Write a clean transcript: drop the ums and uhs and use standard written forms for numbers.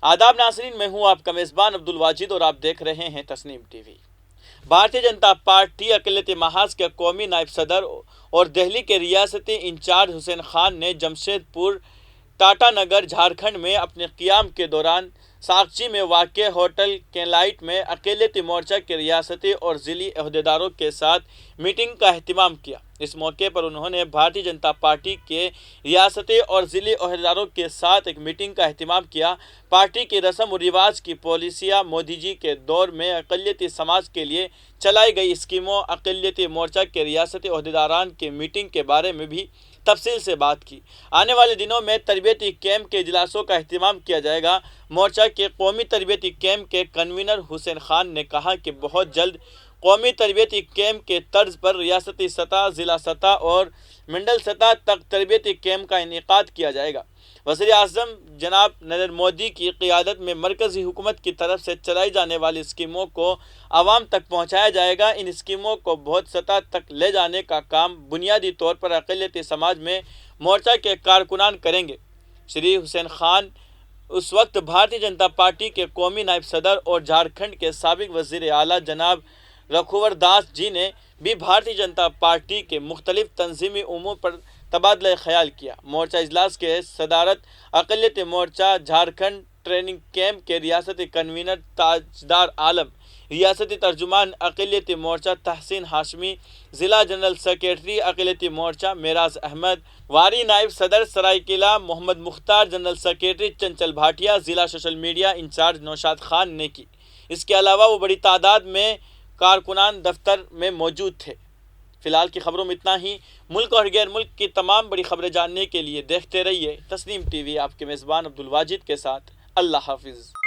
आदाब नाज़रीन, मैं हूं आपका मेज़बान अब्दुल वाजिद और आप देख रहे हैं तस्नीम टीवी। भारतीय जनता पार्टी अक़लियत महाज़ के कौमी नायब सदर और दिल्ली के रियासती इंचार्ज हुसैन खान ने जमशेदपुर टाटानगर झारखंड में अपने क़ियाम के दौरान साकची में वाक़ होटल कैलाइट में अक़लियत मोर्चा के रियासती और ज़िली अहदेदारों के साथ मीटिंग का अहतमाम किया। इस मौके पर उन्होंने भारतीय जनता पार्टी के रियासती और ज़िली अहदेदारों के साथ एक मीटिंग का अहतमाम किया। पार्टी की रस्म व रिवाज की पॉलिसियाँ, मोदी जी के दौर में अक़लियती समाज के लिए चलाई गई स्कीमों, अक़लियती मोर्चा के रियासती अहदेदारान की मीटिंग के बारे में भी तफसील से बात की। आने वाले दिनों में तरबियती कैंप के इजलासों का अहतमाम किया जाएगा। मोर्चा के कौमी तरबियती कैंप के कन्वीनर हुसैन खान ने कहा कि बहुत जल्द कौमी तरबियती कैंप के तर्ज पर रियासती सतह, ज़िला सतह और मंडल सतह तक तरबियती कैंप का इनेकाद किया जाएगा। वज़ीर आज़म जनाब नरेंद्र मोदी की क़ियादत में मरकज़ी हुकूमत की तरफ से चलाई जाने वाली स्कीमों को आवाम तक पहुँचाया जाएगा। इन स्कीमों को बहुत सतह तक ले जाने का काम बुनियादी तौर पर अक़लियती समाज में मोर्चा के कारकुनान करेंगे। श्री हुसैन खान उस वक्त भारतीय जनता पार्टी के कौमी नायब सदर और झारखंड के साबिक़ वज़ीर आला जनाब रघुवर दास जी ने भी भारतीय जनता पार्टी के मुख्तलिफ तंजीमी उमूर पर तबादला ख्याल किया। मोर्चा इजलास के सदारत अक़लियत मोर्चा झारखंड ट्रेनिंग कैंप के रियासती कन्वीनर ताजदार आलम, रियासती तर्जुमान अक़लियती मोर्चा तहसीन हाशमी, ज़िला जनरल सेक्रेटरी अक़लियती मोर्चा मेराज अहमद, वारी नायब सदर सरायकिला मोहम्मद मुख्तार, जनरल सेक्रेटरी चंचल भाटिया, ज़िला social media incharge Naushad Khan ने की। इसके अलावा वो बड़ी तादाद में कारकुनान दफ्तर में मौजूद थे। फ़िलहाल की खबरों में इतना ही। मुल्क और गैर मुल्क की तमाम बड़ी खबरें जानने के लिए देखते रहिए तस्नीम टीवी। आपके मेज़बान अब्दुल वाजिद के साथ। अल्लाह हाफिज़।